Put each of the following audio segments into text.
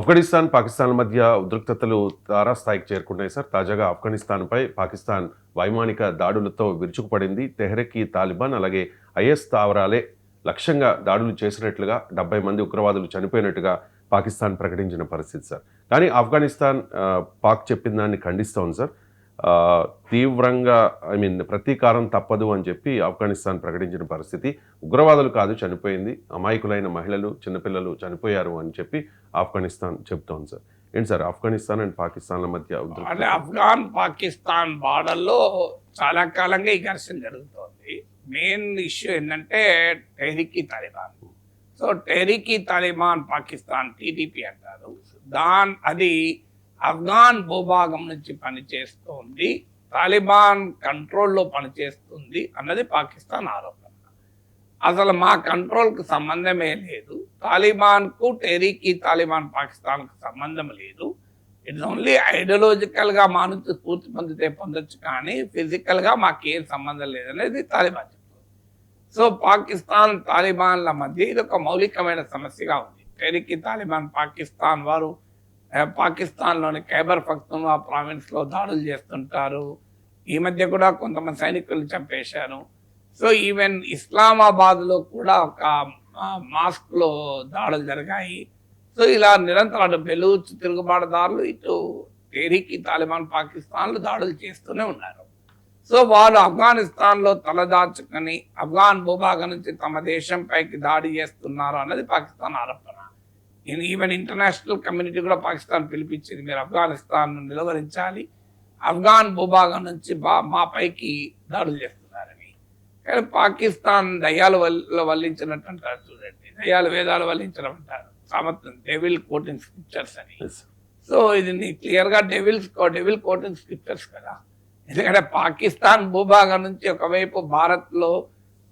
ఆఫ్ఘనిస్తాన్, పాకిస్తాన్ల మధ్య ఉద్రిక్తతలు తారాస్థాయికి చేరుకున్నాయి సార్. తాజాగా ఆఫ్ఘనిస్తాన్‌పై పాకిస్తాన్ వైమానిక దాడులతో విరుచుకుపడింది. తెహ్రీక్-ఈ తాలిబాన్ అలాగే ఐఎస్ స్థావరాలే లక్ష్యంగా దాడులు చేసినట్లుగా 70 మంది ఉగ్రవాదులు చనిపోయినట్టుగా పాకిస్తాన్ ప్రకటించిన పరిస్థితి సార్. కానీ ఆఫ్ఘనిస్తాన్ పాక్ చెప్పిన దాన్ని ఖండిస్తోంది సార్. తీవ్రంగా ప్రతీకారం తప్పదు అని చెప్పి ఆఫ్ఘనిస్తాన్ ప్రకటించిన పరిస్థితి. ఉగ్రవాదులు కాదు చనిపోయింది, అమాయకులైన మహిళలు, చిన్నపిల్లలు చనిపోయారు అని చెప్పి ఆఫ్ఘనిస్తాన్ చెప్తోంది సార్. ఏంటి సార్ ఆఫ్ఘనిస్తాన్ అండ్ పాకిస్తాన్ల మధ్య అంటే ఆఫ్ఘాన్ పాకిస్తాన్ బార్డర్లో చాలా కాలంగా ఈ ఘర్షణ జరుగుతోంది. మెయిన్ ఇష్యూ ఏంటంటే టెహ్రీక్-ఈ తాలిబాన్. సో టెహ్రీక్-ఈ తాలిబాన్ పాకిస్తాన్ టీటీపీ అంటారు. అది ఆఫ్ఘాన్ భూభాగం నుంచి పనిచేస్తుంది, తాలిబాన్ కంట్రోల్లో పనిచేస్తుంది అన్నది పాకిస్తాన్ ఆరోపణ. అసలు మా కంట్రోల్కి సంబంధమే లేదు, తాలిబాన్కు టెహ్రీక్-ఈ తాలిబాన్ పాకిస్తాన్కు సంబంధం లేదు. ఇట్స్ ఓన్లీ ఐడియాలజికల్గా మా నుంచి స్ఫూర్తి పొందితే పొందొచ్చు, కానీ ఫిజికల్గా మాకేం సంబంధం లేదనేది తాలిబాన్ చెప్తుంది. సో పాకిస్తాన్ తాలిబాన్ల మధ్య ఇది ఒక మౌలికమైన సమస్యగా ఉంది. టెహ్రీక్-ఈ తాలిబాన్ పాకిస్తాన్ వారు పాకిస్తాన్లోని ఖైబర్ పఖ్తూన్ఖ్వా ప్రావిన్స్లో దాడులు చేస్తుంటారు. ఈ మధ్య కూడా కొంతమంది సైనికులు చంపేశారు. సో ఈవెన్ ఇస్లామాబాద్లో కూడా ఒక మాస్క్లో దాడులు జరిగాయి. సో ఇలా నిరంతరం అటు బెలూచ్ తిరుగుబాటుదారులు, ఇటు టెహ్రీక్-ఈ తాలిబాన్ పాకిస్తాన్లు దాడులు చేస్తూనే ఉన్నారు. సో వాళ్ళు ఆఫ్ఘనిస్తాన్లో తలదాచుకొని ఆఫ్ఘాన్ భూభాగం నుంచి తమ దేశంపైకి దాడి చేస్తున్నారు అన్నది పాకిస్తాన్ ఆరోపణ. ఈవెన్ ఇంటర్నేషనల్ కమ్యూనిటీ కూడా పాకిస్తాన్ పిలిపించింది, మీరు ఆఫ్ఘనిస్తాన్ నిలువరించాలి, ఆఫ్ఘాన్ భూభాగం నుంచి మా పైకి దాడులు చేస్తున్నారని. కానీ పాకిస్తాన్ దయ్యాలు వల్లించినట్టు అంటారు చూడండి, దయ్యాలు వేదాలు వల్లించడం అంటారు, సామర్థ్యం డెవిల్ కోటింగ్ స్క్రిప్చర్స్ అని. సో ఇది క్లియర్గా డెవిల్ కోటింగ్ స్క్రిప్చర్స్ కదా. ఎందుకంటే పాకిస్తాన్ భూభాగం నుంచి ఒకవైపు భారత్లో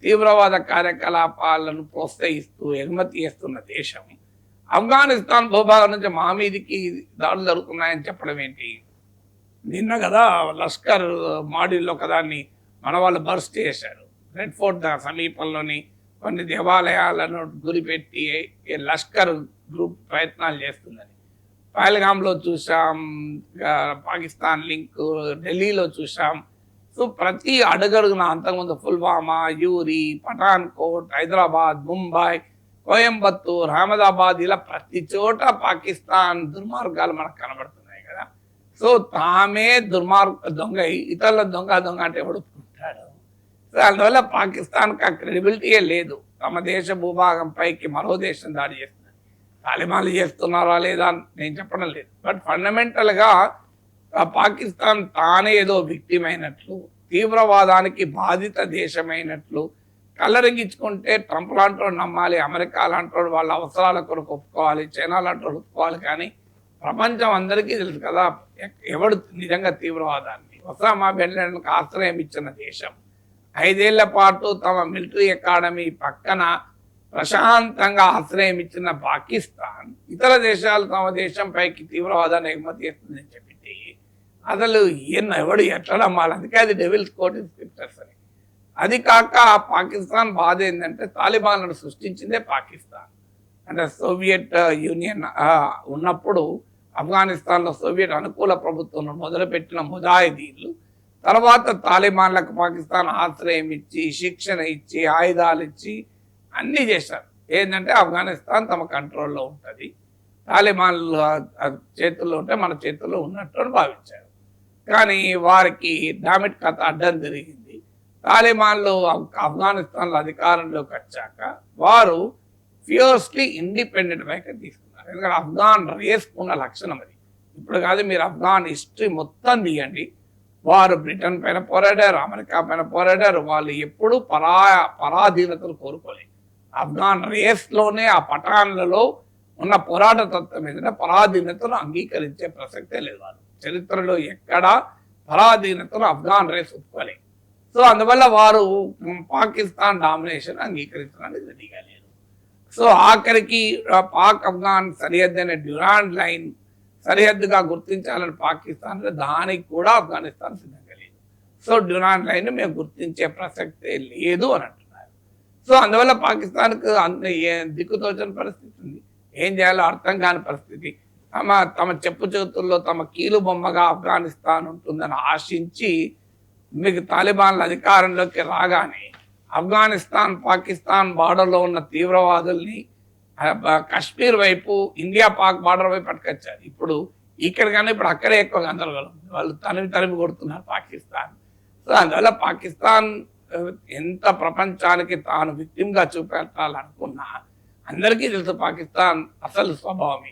తీవ్రవాద కార్యకలాపాలను ప్రోత్సహిస్తూ ఎగుమతి చేస్తున్న దేశం, ఆఫ్ఘనిస్తాన్ భూభాగం నుంచి మా మీదికి దాడులు జరుగుతున్నాయని చెప్పడం ఏంటి? నిన్న కదా లష్కర్ మాడ్యూల్లో కదాన్ని మన వాళ్ళు బర్స్ట్ చేశారు. రెడ్ ఫోర్ట్ సమీపంలోని కొన్ని దేవాలయాలను గురిపెట్టి లష్కర్ గ్రూప్ ప్రయత్నాలు చేస్తుందని పహల్గామ్లో చూసాం, పాకిస్తాన్ లింక్ ఢిల్లీలో చూసాం. సో ప్రతి అడుగడుగున అంతకుముందు పుల్వామా, యూరి, పఠాన్కోట్, హైదరాబాద్, ముంబై, కోయంబత్తూర్, అహ్మదాబాద్, ఇలా ప్రతి చోట పాకిస్తాన్ దుర్మార్గాలు మనకు కనబడుతున్నాయి కదా. సో తామే దొంగ, ఇతరుల దొంగ అంటే ఎవడు ఒప్పుకుంటాడు? సో అందువల్ల పాకిస్తాన్కి ఆ క్రెడిబిలిటీయే లేదు. తమ దేశ భూభాగం పైకి మరో దేశం దాడి చేస్తుంది. తాలిబాన్లు చేస్తున్నారా లేదా నేను చెప్పడం లేదు, బట్ ఫండమెంటల్గా పాకిస్తాన్ తానే ఏదో విక్టిమ్ అయినట్లు, తీవ్రవాదానికి బాధిత దేశమైనట్లు కళ్ళరింగించుకుంటే ట్రంప్ లాంటి నమ్మాలి, అమెరికా లాంటి వాళ్ళ అవసరాల కొరకు ఒప్పుకోవాలి, చైనా లాంటి ఒప్పుకోవాలి. కానీ ప్రపంచం అందరికీ తెలుసు కదా ఎవడు నిజంగా తీవ్రవాదాన్ని. ఒసామా బిన్ లాడెన్కి ఆశ్రయం ఇచ్చిన దేశం, 5 ఏళ్ల పాటు తమ మిలిటరీ అకాడమీ పక్కన ప్రశాంతంగా ఆశ్రయం ఇచ్చిన పాకిస్తాన్ ఇతర దేశాలు తమ దేశం పైకి తీవ్రవాదాన్ని ఎగుమతి చేస్తుందని చెప్పి అసలు ఎవడు ఎట్లా నమ్మాలి? అందుకే అది డెవిల్స్ కోటింగ్ స్క్రిప్చర్స్ అని. అది కాక పాకిస్తాన్ బాధ ఏంటంటే తాలిబాన్లను సృష్టించిందే పాకిస్తాన్. అంటే సోవియట్ యూనియన్ ఉన్నప్పుడు ఆఫ్ఘనిస్తాన్లో సోవియట్ అనుకూల ప్రభుత్వం మొదలుపెట్టిన ముజాహిదీన్లు తర్వాత తాలిబాన్లకు పాకిస్తాన్ ఆశ్రయం ఇచ్చి, శిక్షణ ఇచ్చి, ఆయుధాలు ఇచ్చి అన్నీ చేశారు. ఏంటంటే ఆఫ్ఘనిస్తాన్ తమ కంట్రోల్లో ఉంటుంది, తాలిబాన్లు చేతుల్లో ఉంటే మన చేతుల్లో ఉన్నట్టు అని భావించారు. కానీ వారికి డామిట్ కథ అడ్డం జరిగింది. తాలిబాన్లు ఆఫ్ఘనిస్తాన్లో అధికారంలోకి వచ్చాక వారు ఫియర్స్లీ ఇండిపెండెంట్ వైఖరి తీసుకున్నారు. ఎందుకంటే ఆఫ్ఘాన్ రేసుకున్న లక్షణం అది. ఇప్పుడు కాదు, మీరు ఆఫ్ఘాన్ హిస్టరీ మొత్తం తీయండి. వారు బ్రిటన్ పైన పోరాడారు, అమెరికా పైన పోరాడారు. వాళ్ళు ఎప్పుడూ పరాధీనతను కోరుకోలేదు. ఆఫ్ఘాన్ రేస్లోనే ఆ పఠాన్లలో ఉన్న పోరాట తత్వం ఏంటంటే పరాధీనతను అంగీకరించే ప్రసక్తే లేదు. వాళ్ళు చరిత్రలో ఎక్కడా పరాధీనతను ఆఫ్ఘాన్ రేస్ ఒప్పుకోలేదు. సో అందువల్ల వారు పాకిస్తాన్ డామినేషన్ అంగీకరించడానికి రెడీగా లేరు. సో ఆఖరికి పాక్ ఆఫ్ఘాన్ సరిహద్దు అనే డ్యూరాండ్ లైన్ సరిహద్దుగా గుర్తించాలని పాకిస్తాన్, దానికి కూడా ఆఫ్ఘనిస్తాన్ సిద్ధంగా లేదు. సో డ్యూరాండ్ లైన్ మేము గుర్తించే ప్రసక్తే లేదు అని అంటున్నారు. సో అందువల్ల పాకిస్తాన్కు దిక్కుతోచని పరిస్థితి ఉంది, ఏం చేయాలో అర్థం కాని పరిస్థితి. తమ చెప్పు చేతుల్లో తమ కీలు బొమ్మగా ఆఫ్ఘనిస్తాన్ ఉంటుందని ఆశించి మీకు తాలిబాన్ల అధికారంలోకి రాగానే ఆఫ్ఘనిస్తాన్ పాకిస్తాన్ బార్డర్లో ఉన్న తీవ్రవాదుల్ని కశ్మీర్ వైపు ఇండియా పాక్ బార్డర్ వైపు పట్టుకొచ్చారు. ఇప్పుడు ఇక్కడ కానీ ఇప్పుడు అక్కడే ఎక్కువ గందరగోళం, వాళ్ళు తరిమి కొడుతున్నారు పాకిస్తాన్. సో అందువల్ల పాకిస్తాన్ ఎంత ప్రపంచానికి తాను విక్టిమ్గా చూపెట్టాలనుకున్నా అందరికీ తెలుసు పాకిస్తాన్ అసలు స్వభావం